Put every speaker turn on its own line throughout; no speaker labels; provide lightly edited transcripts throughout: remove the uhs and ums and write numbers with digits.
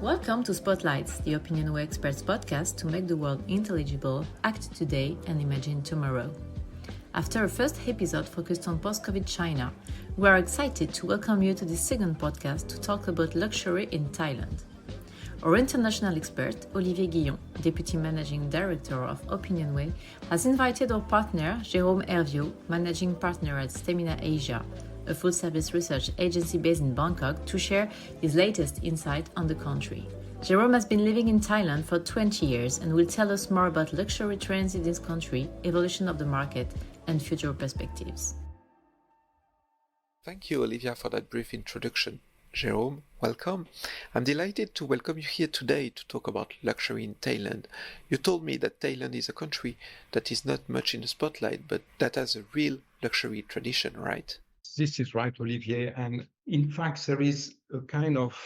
Welcome to Spotlights, the OpinionWay Experts podcast to make the world intelligible, act today, and imagine tomorrow. After a first episode focused on post-COVID China, we are excited to welcome you to this second podcast to talk about luxury in Thailand. Our international expert, Olivier Guillon, Deputy Managing Director of OpinionWay, has invited our partner, Jérôme Hervio, Managing Partner at Stamina Asia, a full-service research agency based in Bangkok, to share his latest insight on the country. Jérôme has been living in Thailand for 20 years and will tell us more about luxury trends in this country, evolution of the market, and future perspectives.
Thank you, Olivia, for that brief introduction. Jérôme, welcome. I'm delighted to welcome you here today to talk about luxury in Thailand. You told me that Thailand is a country that is not much in the spotlight, but that has a real luxury tradition, right?
This is right, Olivier. And in fact, there is a kind of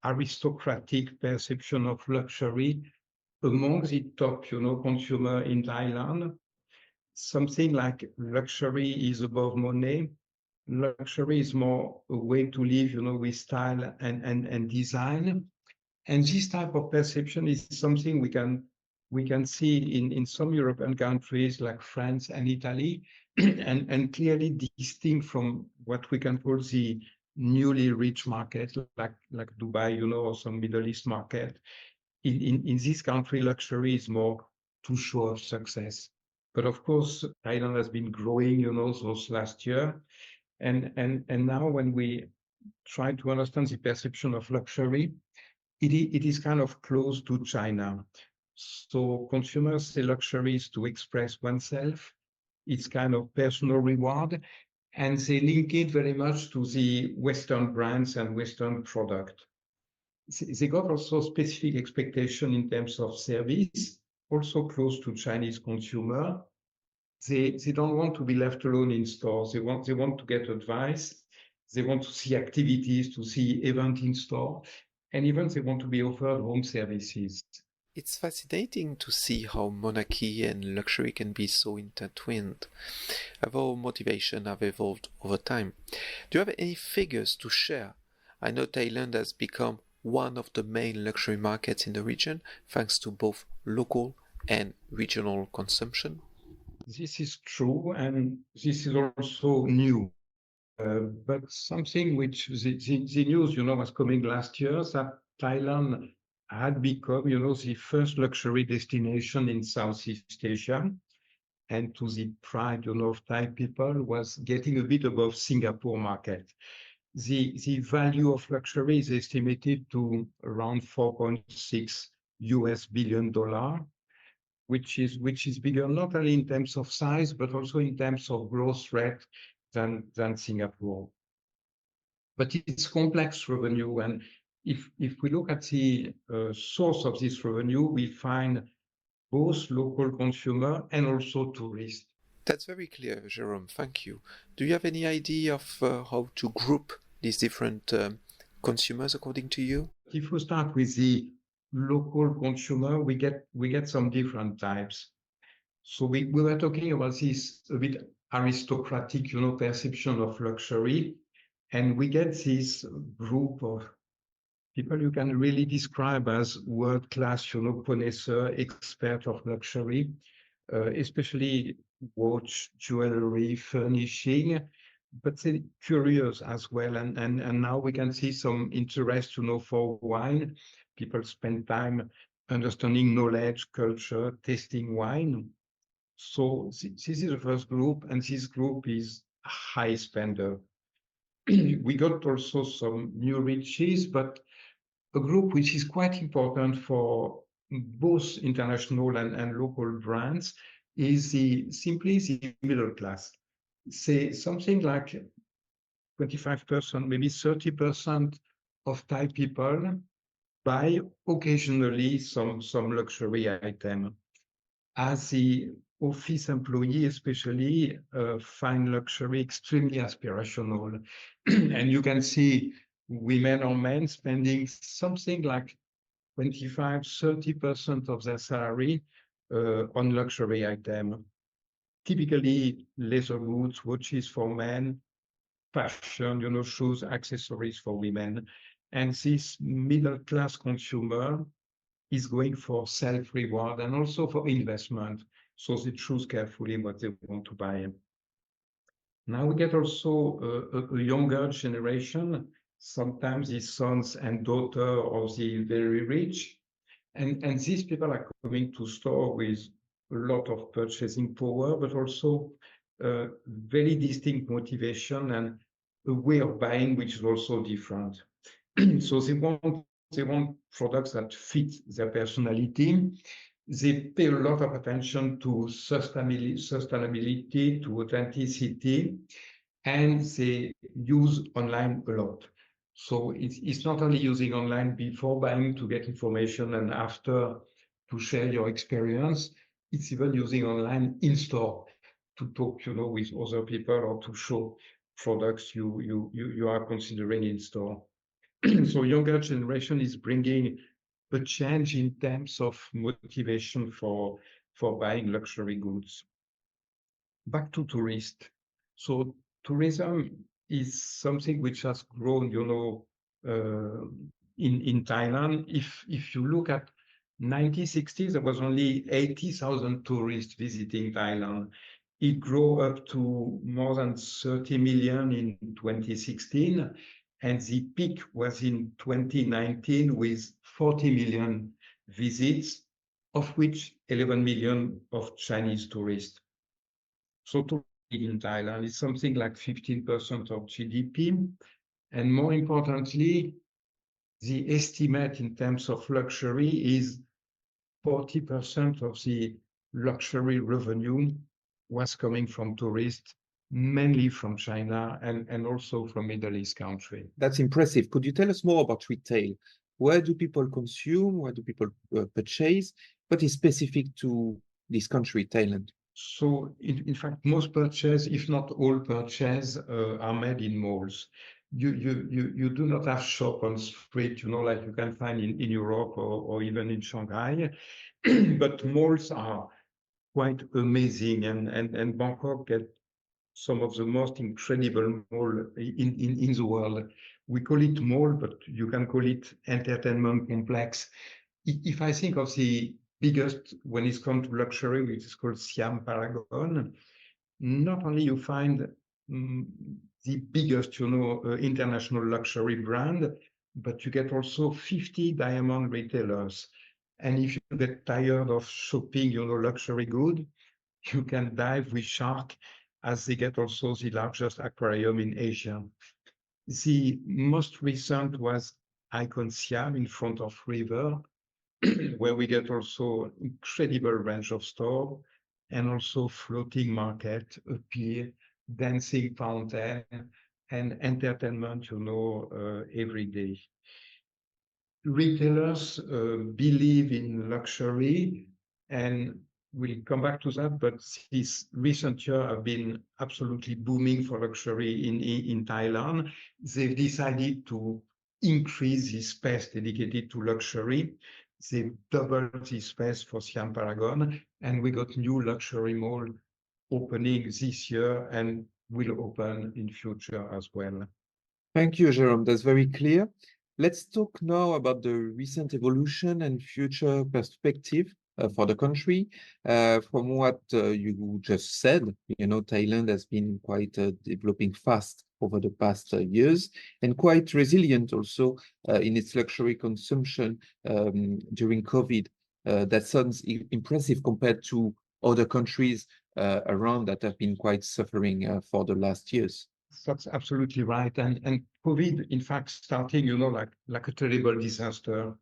aristocratic perception of luxury among the top, consumer in Thailand. Something like luxury is above money. Luxury is more a way to live, with style and design. And this type of perception is something we can see in some European countries like France and Italy, and clearly distinct from what we can call the newly rich market, like Dubai, or some Middle East market. In this country, luxury is more to show off success. But of course, Thailand has been growing, those last year. And now when we try to understand the perception of luxury, it is kind of close to China. So consumers say luxury is to express oneself. It's kind of personal reward. And they link it very much to the Western brands and Western product. They got also specific expectation in terms of service, also close to Chinese consumer. They don't want to be left alone in stores. They want to get advice. They want to see activities, to see event in store, and even they want to be offered home services.
It's fascinating to see how monarchy and luxury can be so intertwined. How motivation have evolved over time. Do you have any figures to share? I know Thailand has become one of the main luxury markets in the region, thanks to both local and regional consumption.
This is true, and this is also new. But something which the news, was coming last year, that Thailand had become, the first luxury destination in Southeast Asia. And to the pride, of Thai people, was getting a bit above Singapore market. The value of luxury is estimated to around $4.6 billion. Which is bigger not only in terms of size, but also in terms of growth rate than Singapore. But it's complex revenue. And if we look at the source of this revenue, we find both local consumer and also tourists.
That's very clear, Jérôme. Thank you. Do you have any idea of how to group these different consumers according to you?
If we start with the local consumer, we get some different types. So we were talking about this a bit aristocratic, perception of luxury, and we get this group of people you can really describe as world-class, connoisseur, expert of luxury, especially watch, jewelry, furnishing, but they're curious as well. And now we can see some interest, for wine. People spend time understanding knowledge, culture, tasting wine. So this is the first group, and this group is high spender. We got also some new riches, but a group which is quite important for both international and local brands is simply the middle class. Say something like 25%, maybe 30% of Thai people buy occasionally some luxury item. As the office employee, especially, find luxury extremely aspirational. And you can see women or men spending something like 25-30% of their salary on luxury item. Typically, leather goods, watches for men, fashion, shoes, accessories for women. And this middle-class consumer is going for self-reward and also for investment. So they choose carefully what they want to buy. Now we get also a younger generation, sometimes the sons and daughter of the very rich. And these people are coming to store with a lot of purchasing power, but also very distinct motivation and a way of buying which is also different. So they want products that fit their personality. They pay a lot of attention to sustainability, to authenticity, and they use online a lot. So it's not only using online before buying to get information and after to share your experience, it's even using online in store to talk, with other people or to show products you are considering in store. So younger generation is bringing a change in terms of motivation for buying luxury goods. Back to tourist. So tourism is something which has grown, in Thailand. If you look at 1960s, there was only 80,000 tourists visiting Thailand. It grew up to more than 30 million in 2016, and the peak was in 2019 with 40 million visits, of which 11 million of Chinese tourists. So tourism in Thailand is something like 15% of GDP. And more importantly, the estimate in terms of luxury is 40% of the luxury revenue was coming from tourists, mainly from China and also from Middle East countries.
That's impressive. Could you tell us more about retail? Where do people consume? Where do people purchase? What is specific to this country, Thailand?
So in fact, most purchase, if not all purchase, are made in malls. You do not have shop on street, like you can find in Europe or even in Shanghai. But malls are quite amazing, and Bangkok get some of the most incredible mall in the world. We call it mall, but you can call it entertainment complex. If I think of the biggest when it's come to luxury, which is called Siam Paragon, not only you find the biggest, international luxury brand, but you get also 50 diamond retailers. And if you get tired of shopping, luxury good, you can dive with shark, as they get also the largest aquarium in Asia. The most recent was Icon Siam in front of river, where we get also incredible range of store and also floating market, a pier, dancing fountain, and entertainment, every day. Retailers believe in luxury, and we'll come back to that, but this recent year have been absolutely booming for luxury in Thailand. They've decided to increase the space dedicated to luxury. They doubled the space for Siam Paragon, and we got new luxury mall opening this year and will open in future as well.
Thank you, Jérôme. That's very clear. Let's talk now about the recent evolution and future perspective for the country. From what you just said, Thailand has been quite developing fast over the past years and quite resilient also in its luxury consumption during COVID. That sounds impressive compared to other countries around that have been quite suffering for the last years.
That's absolutely right. And COVID, in fact, starting, like a terrible disaster,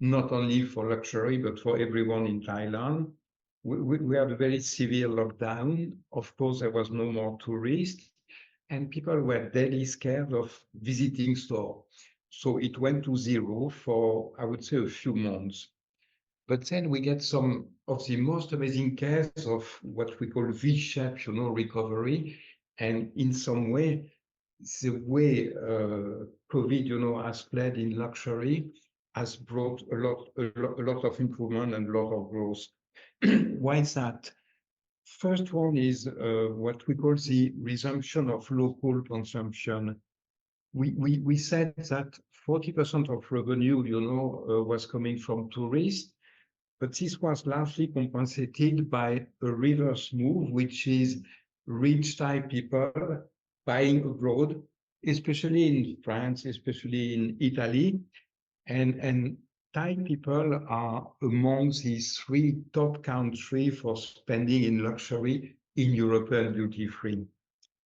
not only for luxury, but for everyone in Thailand. We had a very severe lockdown. Of course, there was no more tourists, and people were deadly scared of visiting store. So it went to zero for, I would say, a few months. But then we get some of the most amazing cases of what we call V-shaped, recovery. And in some way, the way COVID, has played in luxury has brought a lot of improvement and a lot of growth. Why is that? First one is what we call the resumption of local consumption. we said that 40% of revenue, was coming from tourists, but this was largely compensated by a reverse move, which is rich Thai people buying abroad, especially in France, especially in Italy. And Thai people are among these three top countries for spending in luxury in European duty-free.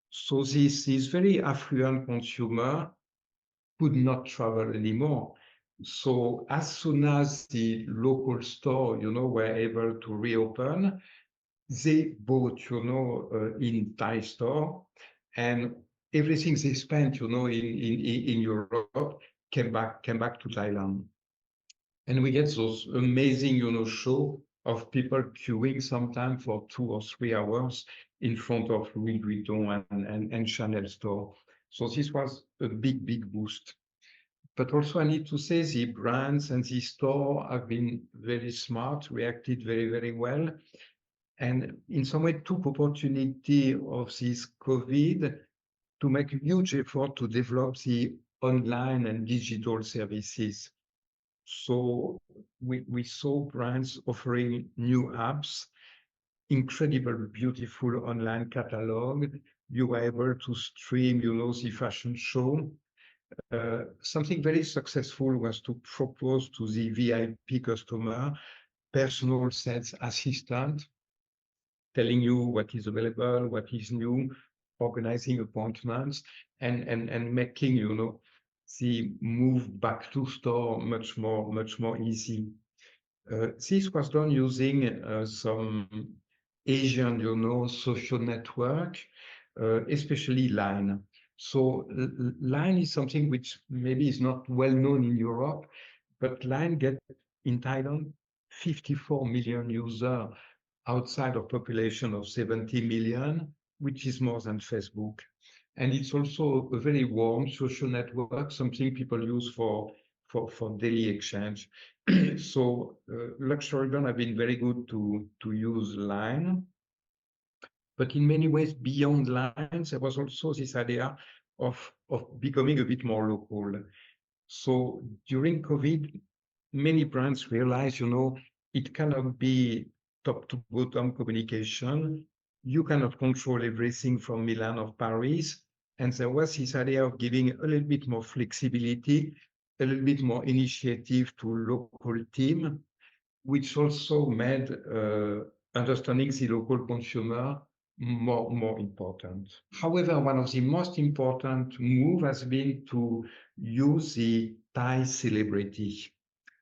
So this very affluent consumer could not travel anymore. So as soon as the local store, were able to reopen, they bought, in Thai store, and everything they spent, in Europe came back to Thailand. And we get those amazing, show of people queuing sometimes for 2 or 3 hours in front of Louis Vuitton and Chanel store. So this was a big boost. But also I need to say the brands and the store have been very smart, reacted very well, and in some way took opportunity of this COVID to make a huge effort to develop the online and digital services. So we saw brands offering new apps, incredible, beautiful online catalog. You were able to stream, the fashion show. Something very successful was to propose to the VIP customer personal sales assistant, telling you what is available, what is new, organizing appointments, and making, the move back to store much more easy. This was done using some Asian, social network, especially Line. So Line is something which maybe is not well known in Europe, but Line get in Thailand 54 million users outside of population of 70 million, which is more than Facebook. And it's also a very warm social network, something people use for daily exchange. So luxury brands have been very good to use Line. But in many ways, beyond lines, there was also this idea of becoming a bit more local. So during COVID, many brands realized, it cannot be top to bottom communication. You cannot control everything from Milan or Paris. And there was this idea of giving a little bit more flexibility, a little bit more initiative to local team, which also made understanding the local consumer more important. However, one of the most important moves has been to use the Thai celebrity.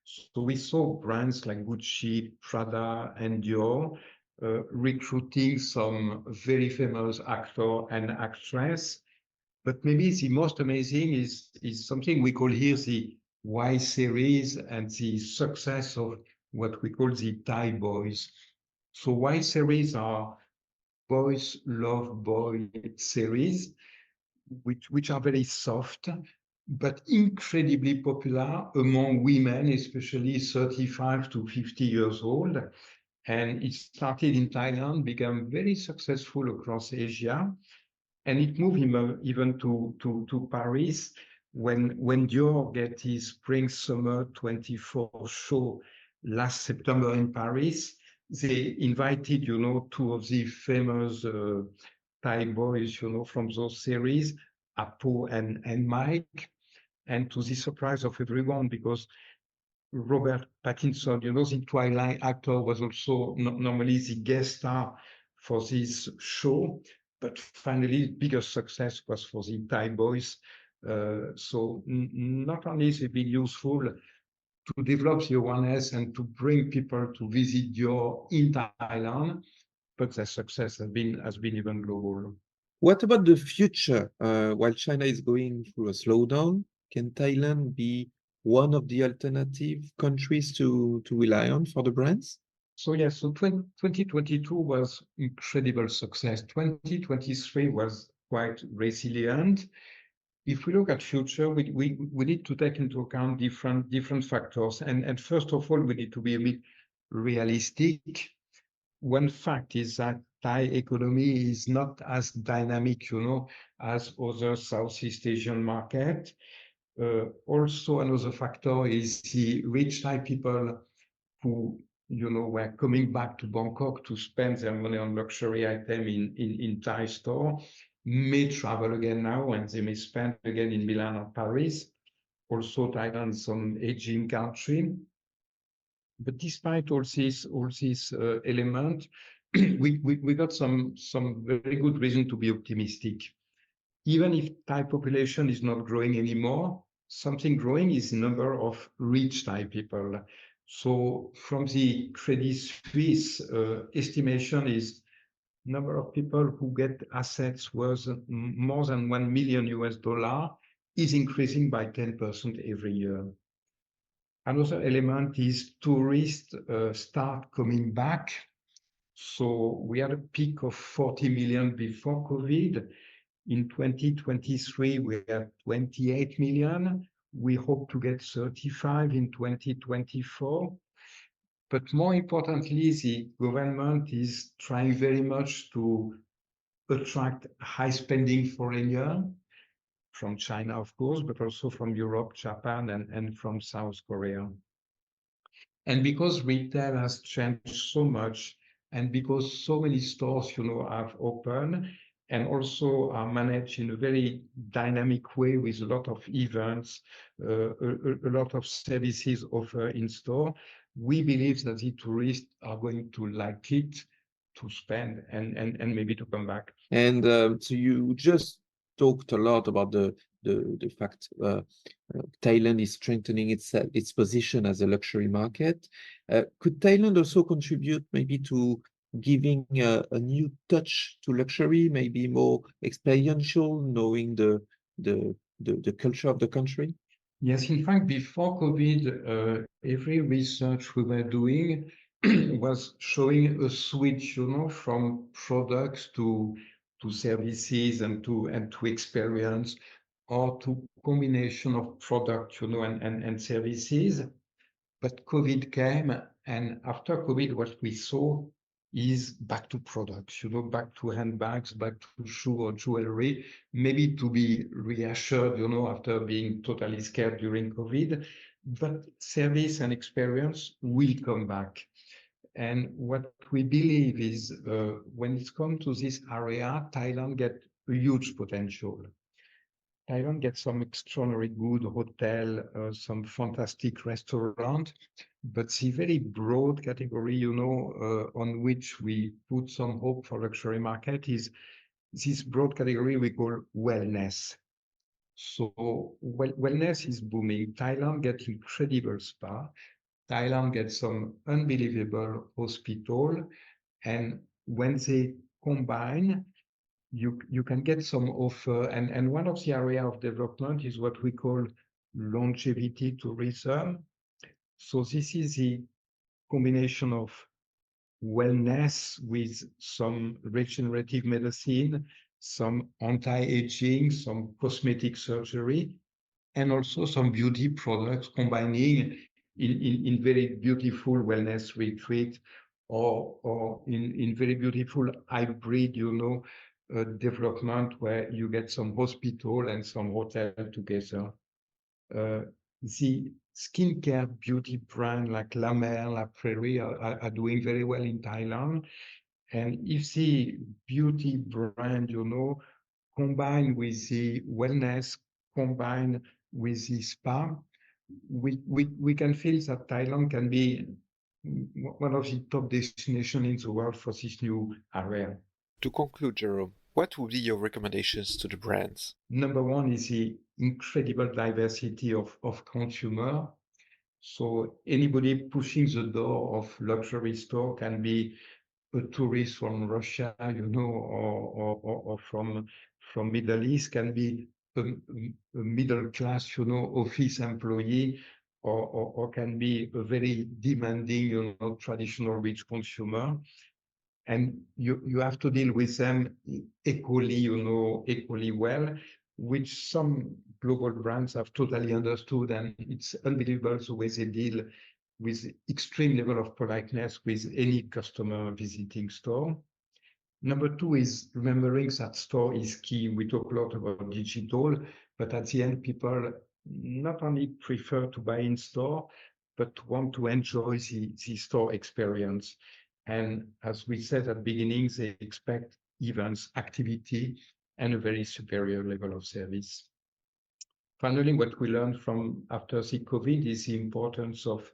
So we saw brands like Gucci, Prada, and Dior recruiting some very famous actor and actress. But maybe the most amazing is something we call here the Y series and the success of what we call the Thai boys. So Y series are boys love boy series, which are very soft, but incredibly popular among women, especially 35 to 50 years old. And it started in Thailand, became very successful across Asia. And it moved even to Paris when Dior get his Spring Summer 24 show last September in Paris. They invited, two of the famous Thai boys, from those series, Apo and Mike. And to the surprise of everyone, because Robert Pattinson, the Twilight actor, was also normally the guest star for this show. But finally, biggest success was for the Thai boys. So not only is it been useful to develop the awareness and to bring people to visit Dior in Thailand, but the success has been even global.
What about the future? While China is going through a slowdown, can Thailand be one of the alternative countries to rely on for the brands?
So yes, so 2022 was incredible success. 2023 was quite resilient. If we look at future, we need to take into account different factors. And first of all, we need to be a bit realistic. one fact is that Thai economy is not as dynamic, as other Southeast Asian market. Also, another factor is the rich Thai people who, were coming back to Bangkok to spend their money on luxury item in Thai store, may travel again now and they may spend again in Milan or Paris. Also, Thailand is an aging country. But despite all these elements, we got some very good reason to be optimistic. Even if Thai population is not growing anymore, something growing is the number of rich Thai people. So from the Credit Suisse estimation is number of people who get assets worth more than $1 million is increasing by 10% every year. Another element is tourists start coming back. So we had a peak of 40 million before COVID. In 2023, we had 28 million. We hope to get 35 in 2024. But more importantly, the government is trying very much to attract high spending foreigners from China, of course, but also from Europe, Japan, and from South Korea. And because retail has changed so much, and because so many stores, have opened and also are managed in a very dynamic way with a lot of events, a lot of services offered in store, we believe that the tourists are going to like it, to spend and maybe to come back.
And so you just talked a lot about the fact Thailand is strengthening its position as a luxury market. Could Thailand also contribute maybe to giving a new touch to luxury, maybe more experiential, knowing the culture of the country?
Yes, in fact, before COVID, every research we were doing was showing a switch, from products to services and to experience, or to combination of products, and services. But COVID came, and after COVID, what we saw is back to products, back to handbags, back to shoe or jewelry, maybe to be reassured, after being totally scared during COVID. But service and experience will come back. And what we believe is when it comes to this area, Thailand gets a huge potential. Thailand gets some extraordinary good hotel, some fantastic restaurant, but the very broad category, on which we put some hope for luxury market is this broad category we call wellness. So wellness is booming. Thailand gets incredible spa. Thailand gets some unbelievable hospital, and when they combine, you can get some offer, and one of the area of development is what we call longevity tourism. So this is the combination of wellness with some regenerative medicine, some anti-aging, some cosmetic surgery, and also some beauty products combining in very beautiful wellness retreat, or in very beautiful hybrid, development where you get some hospital and some hotel together. The skincare beauty brand like La Mer, La Prairie are doing very well in Thailand. And if the beauty brand, combined with the wellness, combined with the spa, we can feel that Thailand can be one of the top destinations in the world for this new area.
To conclude, Jérôme, what would be your recommendations to the brands?
Number one is the incredible diversity of consumer. So anybody pushing the door of luxury store can be a tourist from Russia, or from Middle East, can be a middle class, office employee, or can be a very demanding, traditional rich consumer. And you have to deal with them equally well, which some global brands have totally understood, and it's unbelievable the way they deal with extreme level of politeness with any customer visiting store. Number two is remembering that store is key. We talk a lot about digital, but at the end, people not only prefer to buy in store, but want to enjoy the store experience. And as we said at the beginning, they expect events, activity, and a very superior level of service. Finally, what we learned from after the COVID is the importance of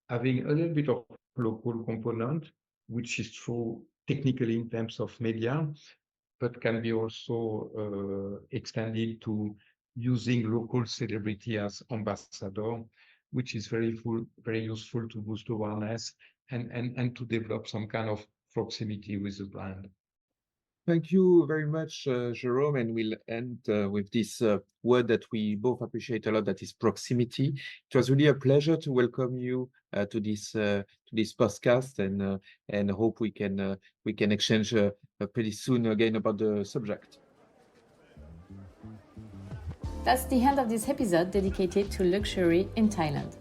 having a little bit of local component, which is true technically in terms of media, but can be also extended to using local celebrity as ambassador, which is very useful to boost awareness and to develop some kind of proximity with the brand.
Thank you very much, Jérôme, and we'll end with this word that we both appreciate a lot, that is proximity. It was really a pleasure to welcome you to this podcast, and hope we can exchange pretty soon again about the subject.
That's the end of this episode dedicated to luxury in Thailand.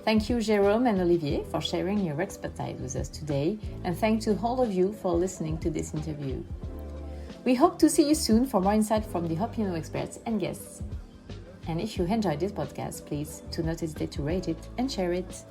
Thank you, Jérôme and Olivier, for sharing your expertise with us today, and thanks to all of you for listening to this interview. We hope to see you soon for more insight from the OpinionWay experts and guests. And if you enjoyed this podcast, please do not hesitate to rate it and share it.